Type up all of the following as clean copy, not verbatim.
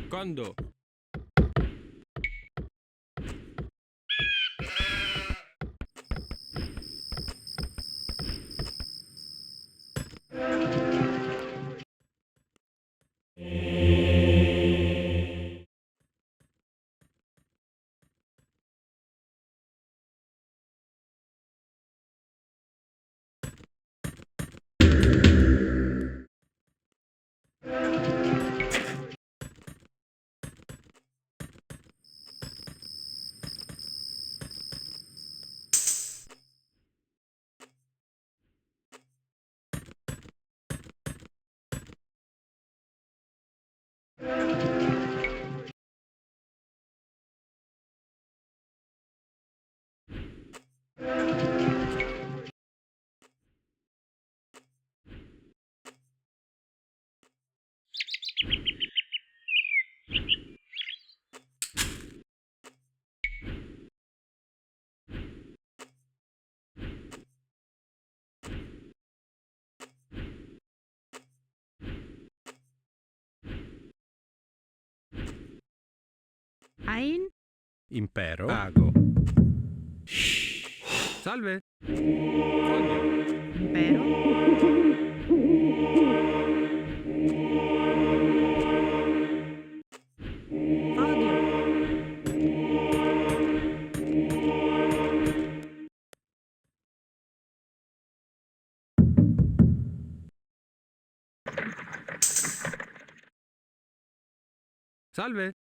Quando? Ein Impero. Ago. Salve. Conio. impero odio Salve.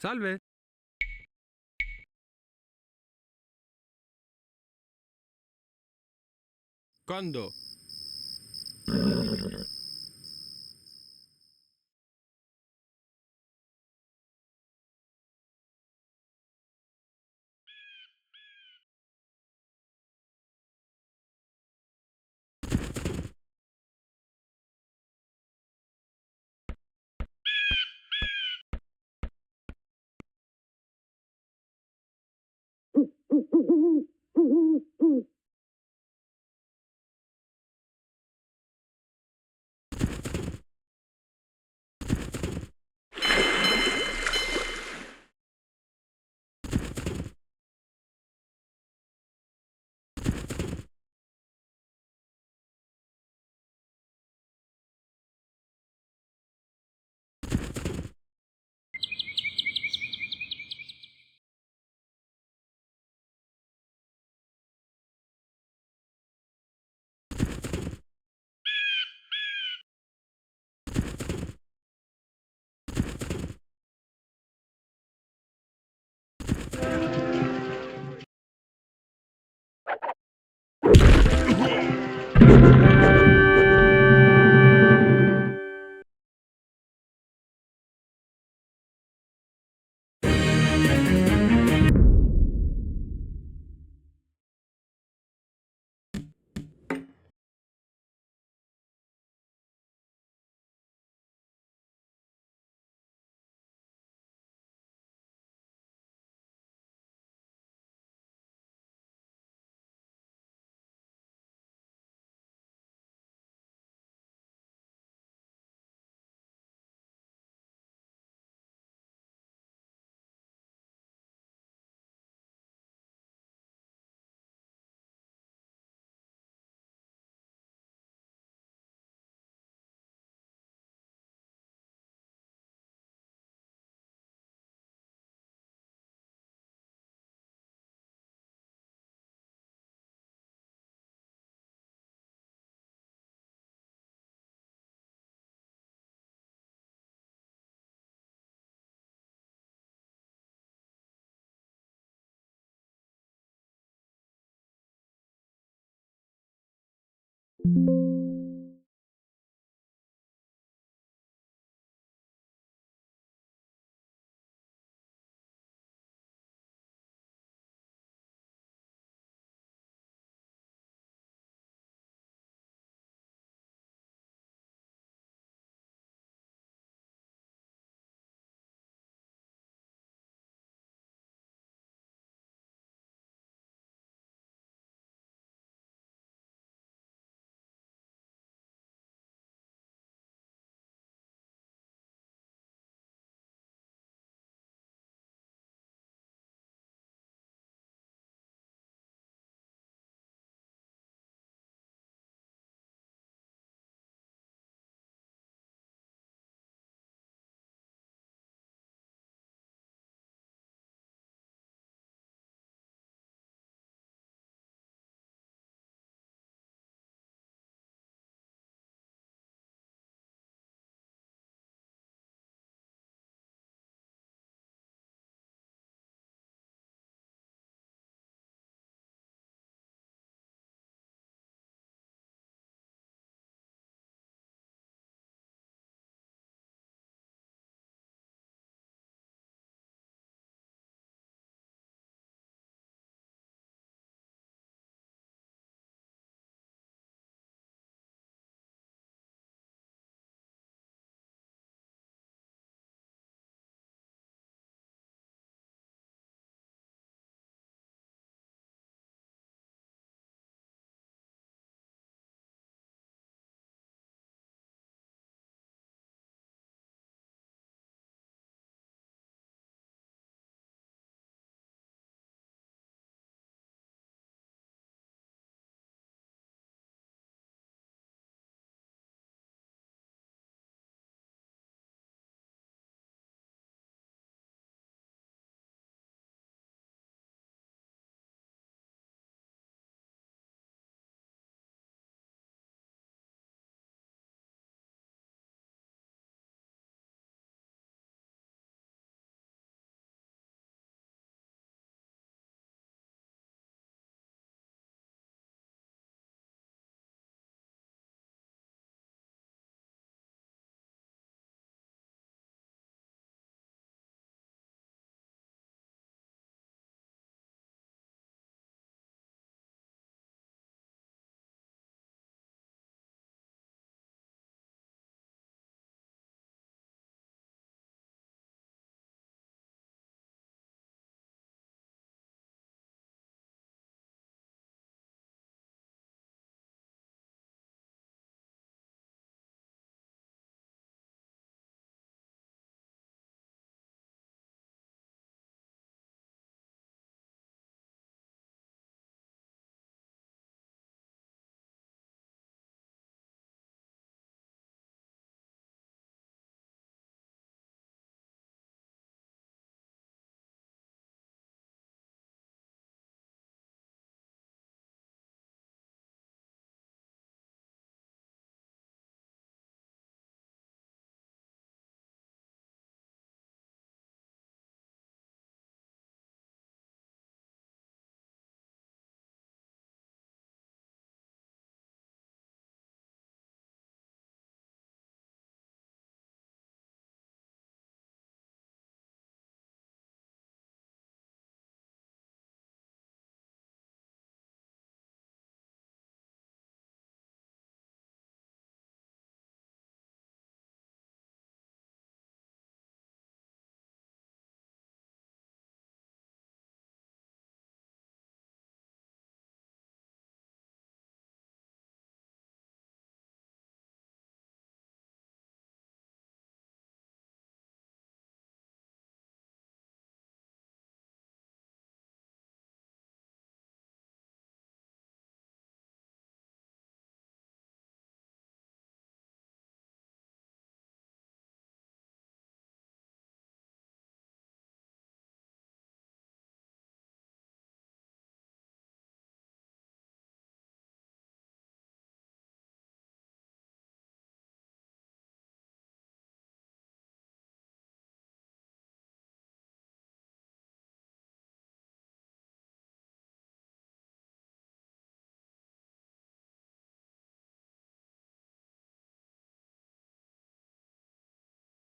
Salve. Quando?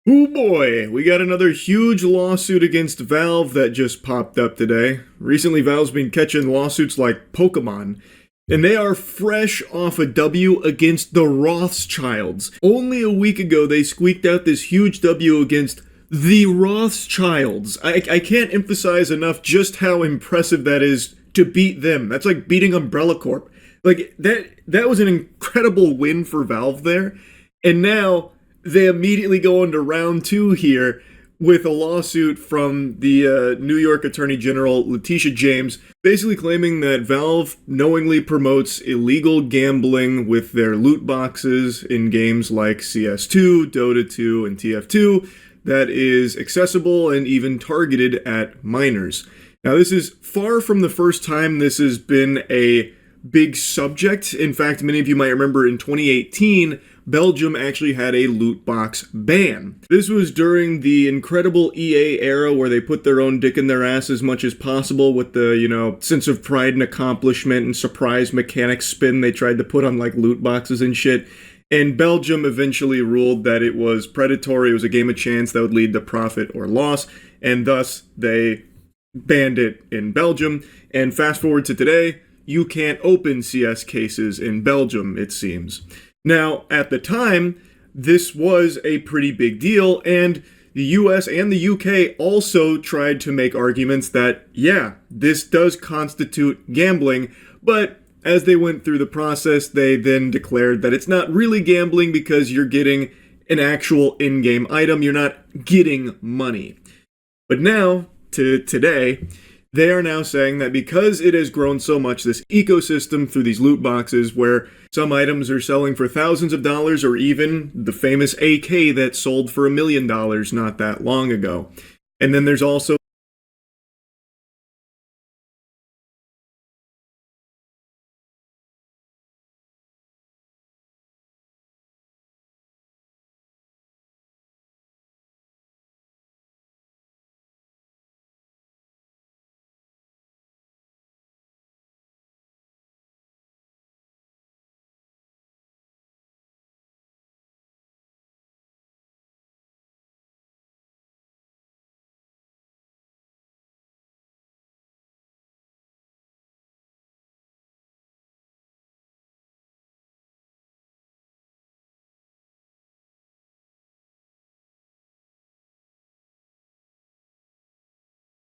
Oh boy, we got another huge lawsuit against Valve that just popped up today. Recently, Valve's been catching lawsuits like Pokemon, and they are fresh off a W against the Rothschilds. Only a week ago, they squeaked out this huge W against the Rothschilds. I can't emphasize enough just how impressive that is to beat them. That's like beating Umbrella Corp. Like, that was an incredible win for Valve there, and now they immediately go into round two here with a lawsuit from the New York Attorney General Letitia James, basically claiming that Valve knowingly promotes illegal gambling with their loot boxes in games like CS2, Dota 2, and TF2 that is accessible and even targeted at minors. Now, this is far from the first time this has been a big subject. In fact, many of you might remember in 2018, Belgium actually had a loot box ban. This was during the incredible EA era where they put their own dick in their ass as much as possible with the, sense of pride and accomplishment and surprise mechanic spin they tried to put on like loot boxes and shit. And Belgium eventually ruled that it was predatory, it was a game of chance that would lead to profit or loss, and thus they banned it in Belgium. And fast forward to today, you can't open CS cases in Belgium, it seems. Now, at the time, this was a pretty big deal, and the US and the UK also tried to make arguments that, yeah, this does constitute gambling, but as they went through the process, they then declared that it's not really gambling because you're getting an actual in-game item, you're not getting money. But now, to today, they are now saying that because it has grown so much, this ecosystem through these loot boxes where some items are selling for thousands of dollars or even the famous AK that sold for $1 million not that long ago. And then there's also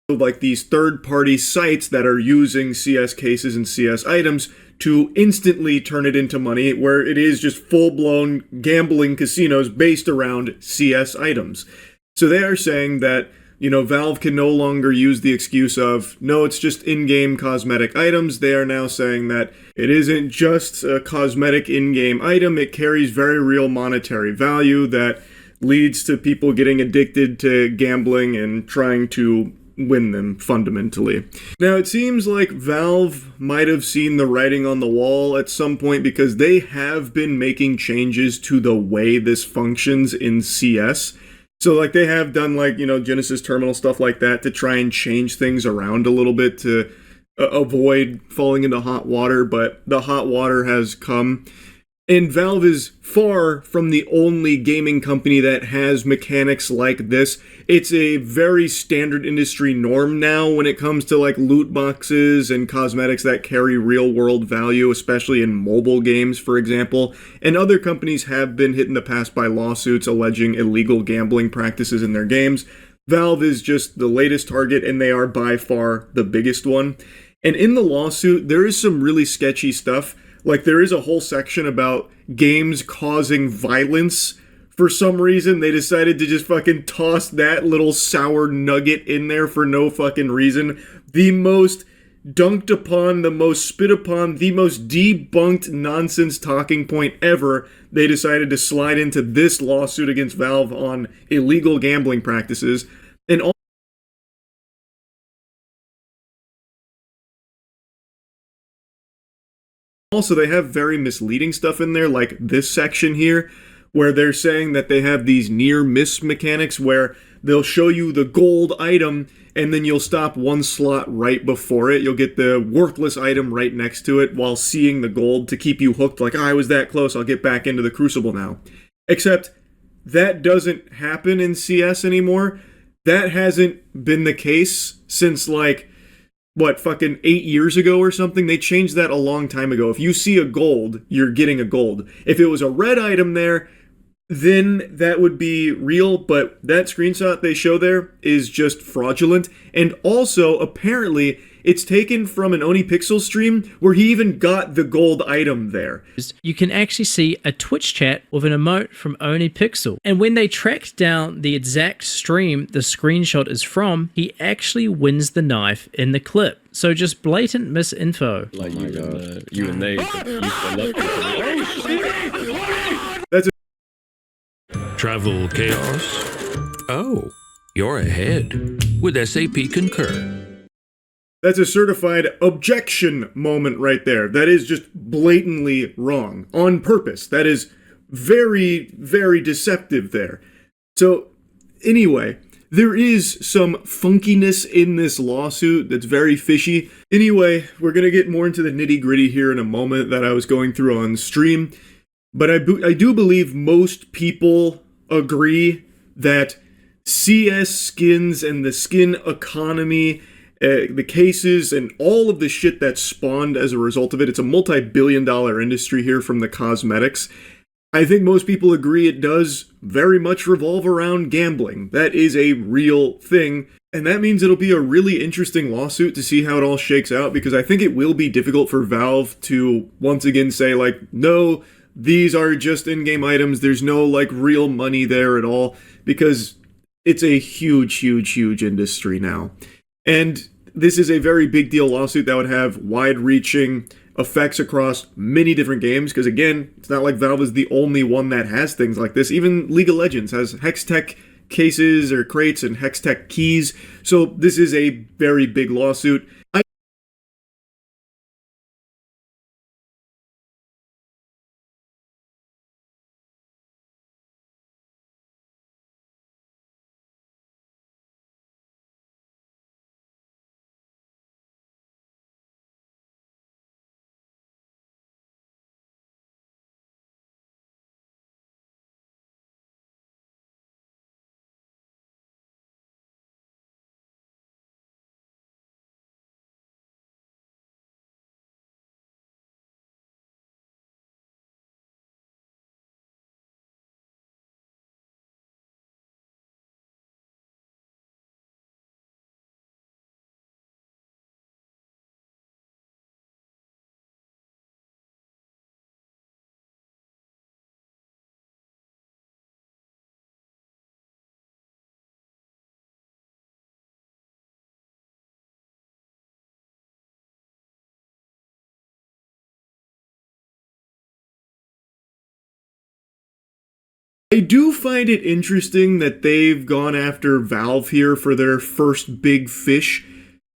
like these third-party sites that are using CS cases and CS items to instantly turn it into money, where it is just full-blown gambling casinos based around CS items. So they are saying that, Valve can no longer use the excuse of, no, it's just in-game cosmetic items. They are now saying that it isn't just a cosmetic in-game item, it carries very real monetary value that leads to people getting addicted to gambling and trying to win them, fundamentally. Now, it seems like Valve might have seen the writing on the wall at some point because they have been making changes to the way this functions in CS. So, like, they have done, like, Genesis Terminal stuff like that to try and change things around a little bit to avoid falling into hot water, but the hot water has come. And Valve is far from the only gaming company that has mechanics like this. It's a very standard industry norm now when it comes to like loot boxes and cosmetics that carry real world value, especially in mobile games, for example. And other companies have been hit in the past by lawsuits alleging illegal gambling practices in their games. Valve is just the latest target, and they are by far the biggest one. And in the lawsuit, there is some really sketchy stuff. Like, there is a whole section about games causing violence. For some reason, they decided to just fucking toss that little sour nugget in there for no fucking reason. The most dunked upon, the most spit upon, the most debunked nonsense talking point ever. They decided to slide into this lawsuit against Valve on illegal gambling practices. And also, they have very misleading stuff in there, like this section here, where they're saying that they have these near-miss mechanics where they'll show you the gold item, and then you'll stop one slot right before it. You'll get the worthless item right next to it while seeing the gold to keep you hooked, like, oh, I was that close, I'll get back into the Crucible now. Except, that doesn't happen in CS anymore. That hasn't been the case since like, what, fucking 8 years ago or something? They changed that a long time ago. If you see a gold, you're getting a gold. If it was a red item there, then that would be real, but that screenshot they show there is just fraudulent. And also, apparently, it's taken from an Oni Pixel stream where he even got the gold item there. You can actually see a Twitch chat with an emote from Oni Pixel. And when they tracked down the exact stream the screenshot is from, he actually wins the knife in the clip. So just blatant misinfo. Like you and they. That's Travel chaos? Oh, you're ahead with SAP Concur. That's a certified objection moment right there. That is just blatantly wrong. On purpose. That is very, very deceptive there. So, anyway, there is some funkiness in this lawsuit that's very fishy. Anyway, we're going to get more into the nitty-gritty here in a moment that I was going through on stream. But I do believe most people agree that CS skins and the skin economy, the cases, and all of the shit that spawned as a result of it, it's a multi-billion-dollar industry here from the cosmetics. I think most people agree it does very much revolve around gambling. That is a real thing, and that means it'll be a really interesting lawsuit to see how it all shakes out, because I think it will be difficult for Valve to once again say, like, no, these are just in-game items, there's no, like, real money there at all, because it's a huge, huge, huge industry now. And this is a very big deal lawsuit that would have wide-reaching effects across many different games, because again, it's not like Valve is the only one that has things like this. Even League of Legends has Hextech cases or crates and Hextech keys, so this is a very big lawsuit. I do find it interesting that they've gone after Valve here for their first big fish,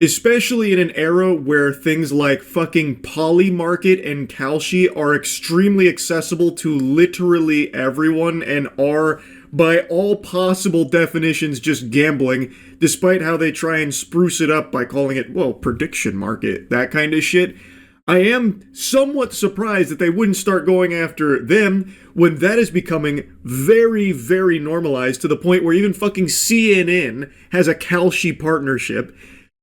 especially in an era where things like fucking Polymarket and Kalshi are extremely accessible to literally everyone and are, by all possible definitions, just gambling, despite how they try and spruce it up by calling it, well, prediction market, that kind of shit. I am somewhat surprised that they wouldn't start going after them when that is becoming very, very normalized to the point where even fucking CNN has a Kalshi partnership.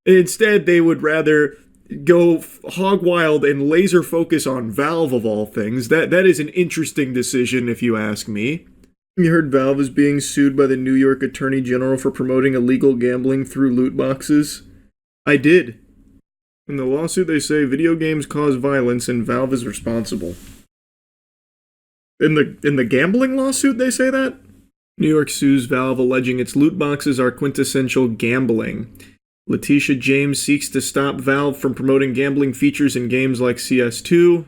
Instead, they would rather go hog wild and laser focus on Valve of all things. That is an interesting decision, if you ask me. You heard Valve is being sued by the New York Attorney General for promoting illegal gambling through loot boxes? I did. In the lawsuit, they say video games cause violence and Valve is responsible. In the gambling lawsuit, they say that? New York sues Valve alleging its loot boxes are quintessential gambling. Letitia James seeks to stop Valve from promoting gambling features in games like CS2.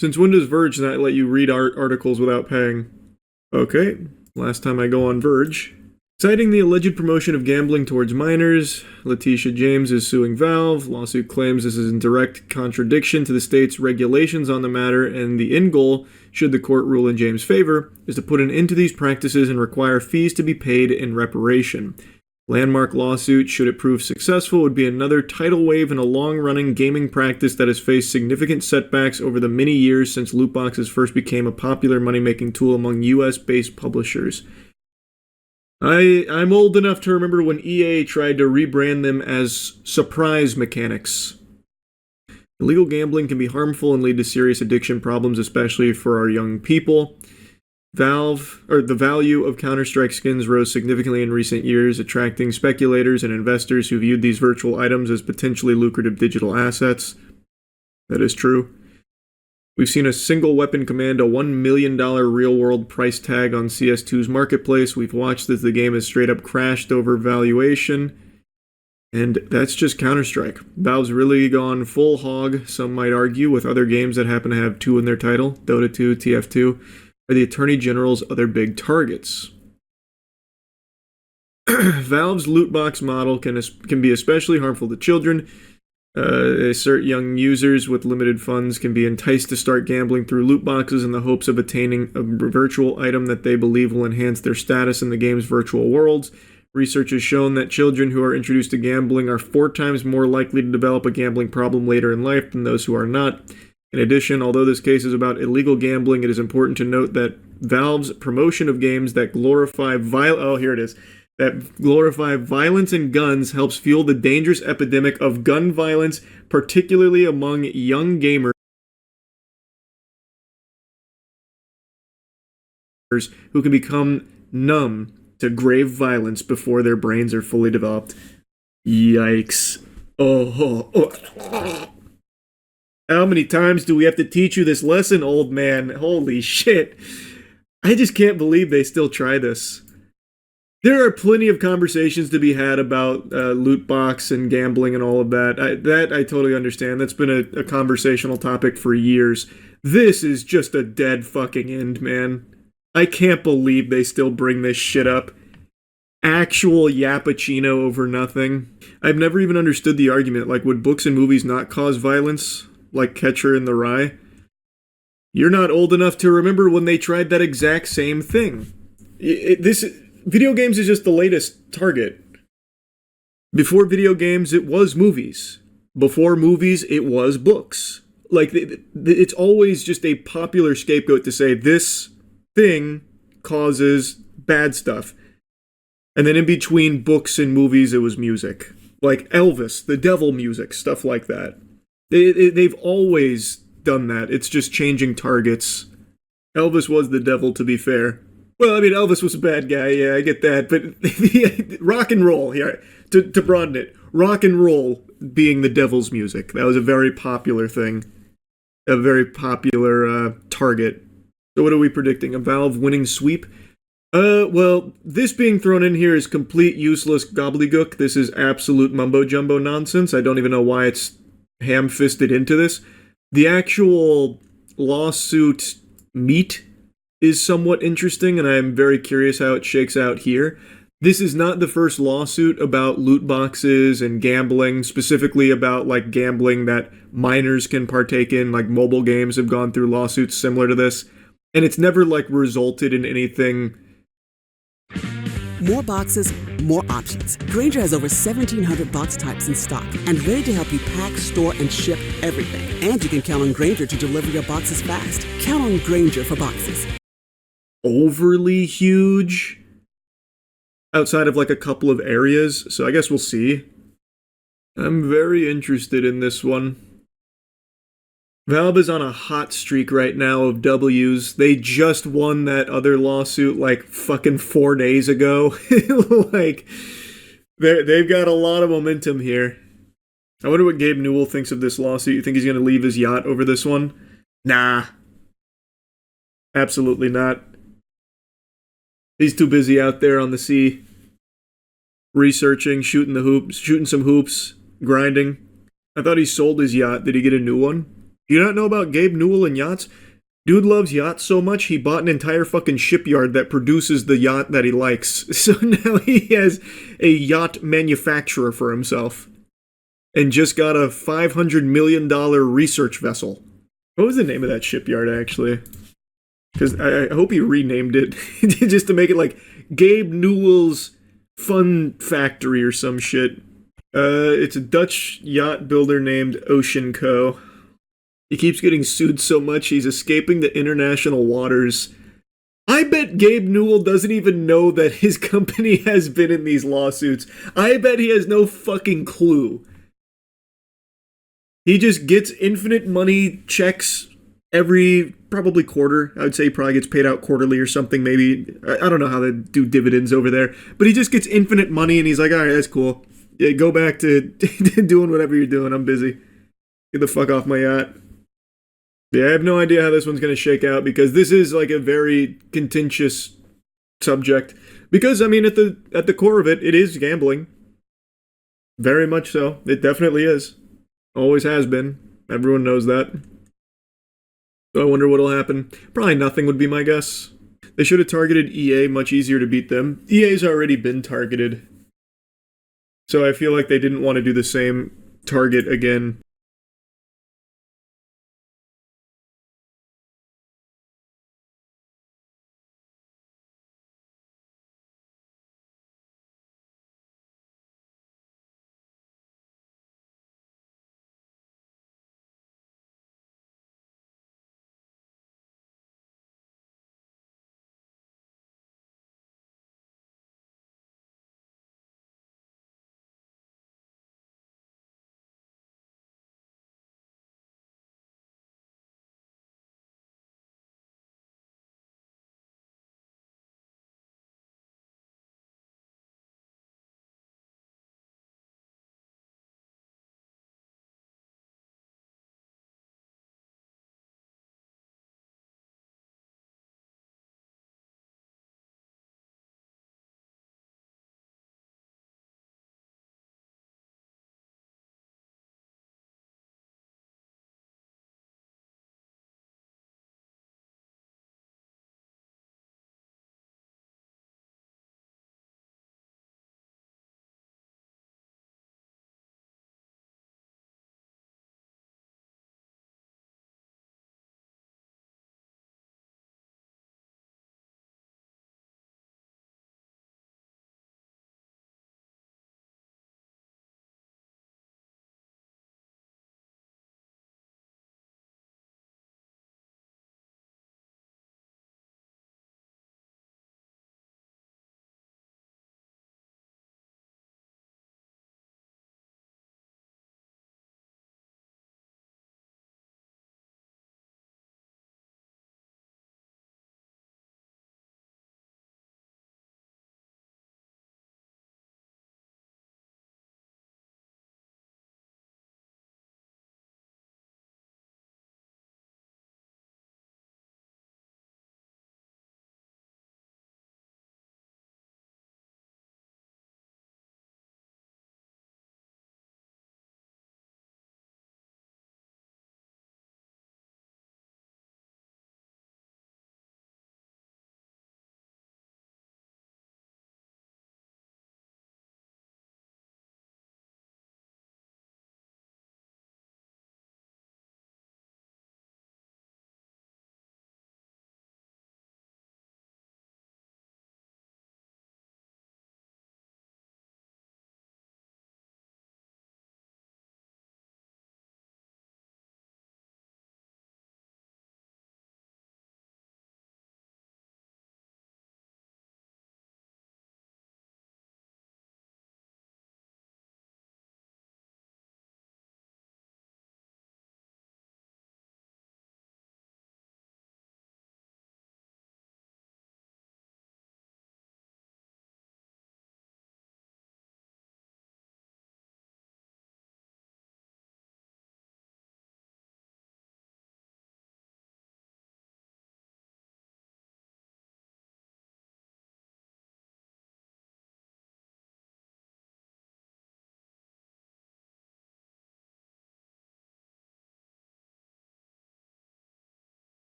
Since when does Verge not let you read articles without paying? Okay, last time I go on Verge. Citing the alleged promotion of gambling towards minors, Letitia James is suing Valve. Lawsuit claims this is in direct contradiction to the state's regulations on the matter, and the end goal, should the court rule in James' favor, is to put an end to these practices and require fees to be paid in reparation. Landmark lawsuit, should it prove successful, would be another tidal wave in a long-running gaming practice that has faced significant setbacks over the many years since loot boxes first became a popular money-making tool among US-based publishers. I'm old enough to remember when EA tried to rebrand them as surprise mechanics. Illegal gambling can be harmful and lead to serious addiction problems, especially for our young people. The value of Counter-Strike skins rose significantly in recent years, attracting speculators and investors who viewed these virtual items as potentially lucrative digital assets. That is true. We've seen a single weapon command a $1 million real-world price tag on CS2's marketplace. We've watched as the game has straight up crashed over valuation. And that's just Counter-Strike. Valve's really gone full hog, some might argue, with other games that happen to have 2 in their title, Dota 2, TF2, are the Attorney General's other big targets. Valve's loot box model can be especially harmful to children. They assert young users with limited funds can be enticed to start gambling through loot boxes in the hopes of attaining a virtual item that they believe will enhance their status in the game's virtual worlds. Research has shown that children who are introduced to gambling are 4 times more likely to develop a gambling problem later in life than those who are not. In addition, although this case is about illegal gambling, it is important to note that Valve's promotion of games that glorify violence and guns helps fuel the dangerous epidemic of gun violence, particularly among young gamers who can become numb to grave violence before their brains are fully developed. Yikes. Oh. How many times do we have to teach you this lesson, old man? Holy shit. I just can't believe they still try this. There are plenty of conversations to be had about loot box and gambling and all of that. I totally understand. That's been a conversational topic for years. This is just a dead fucking end, man. I can't believe they still bring this shit up. Actual yappuccino over nothing. I've never even understood the argument. Like, would books and movies not cause violence? Like Catcher in the Rye? You're not old enough to remember when they tried that exact same thing. Video games is just the latest target. Before video games, it was movies. Before movies, it was books. Like, it's always just a popular scapegoat to say this thing causes bad stuff. And then in between books and movies, it was music. Like Elvis, the devil music, stuff like that. They've always done that. It's just changing targets. Elvis was the devil, to be fair. Well, I mean, Elvis was a bad guy, yeah, I get that. But rock and roll, here, to broaden it. Rock and roll being the devil's music. That was a very popular thing. A very popular target. So what are we predicting? A Valve winning sweep? Well, this being thrown in here is complete useless gobbledygook. This is absolute mumbo-jumbo nonsense. I don't even know why it's ham-fisted into this. The actual lawsuit meat is somewhat interesting, and I'm very curious how it shakes out here. This is not the first lawsuit about loot boxes and gambling, specifically about, like, gambling that minors can partake in, like mobile games have gone through lawsuits similar to this, and it's never, like, resulted in anything. More boxes, more options. Grainger has over 1,700 box types in stock and ready to help you pack, store, and ship everything. And you can count on Grainger to deliver your boxes fast. Count on Grainger for boxes. Overly huge outside of like a couple of areas, so I guess we'll see. I'm very interested in this one. Valve is on a hot streak right now of W's. They just won that other lawsuit like fucking 4 days ago. Like, they've got a lot of momentum here. I wonder what Gabe Newell thinks of this lawsuit. You think he's going to leave his yacht over this one? Nah. Absolutely not. He's too busy out there on the sea, researching, shooting some hoops, grinding. I thought he sold his yacht. Did he get a new one? Do you not know about Gabe Newell and yachts? Dude loves yachts so much, he bought an entire fucking shipyard that produces the yacht that he likes. So now he has a yacht manufacturer for himself. And just got a $500 million research vessel. What was the name of that shipyard, actually? Because I hope he renamed it. Just to make it like Gabe Newell's Fun Factory or some shit. It's a Dutch yacht builder named Ocean Co. He keeps getting sued so much he's escaping the international waters I bet Gabe Newell doesn't even know that his company has been in these lawsuits. I bet he has no fucking clue. He just gets infinite money checks every probably quarter. I would say he probably gets paid out quarterly or something, maybe. I don't know how they do dividends over there. But he just gets infinite money and he's like, all right, that's cool. Yeah, go back to doing whatever you're doing. I'm busy. Get the fuck off my yacht. Yeah, I have no idea how this one's going to shake out because this is like a very contentious subject. Because, I mean, at the core of it, it is gambling. Very much so. It definitely is. Always has been. Everyone knows that. So I wonder what'll happen. Probably nothing would be my guess. They should have targeted EA, much easier to beat them. EA's already been targeted. So I feel like they didn't want to do the same target again.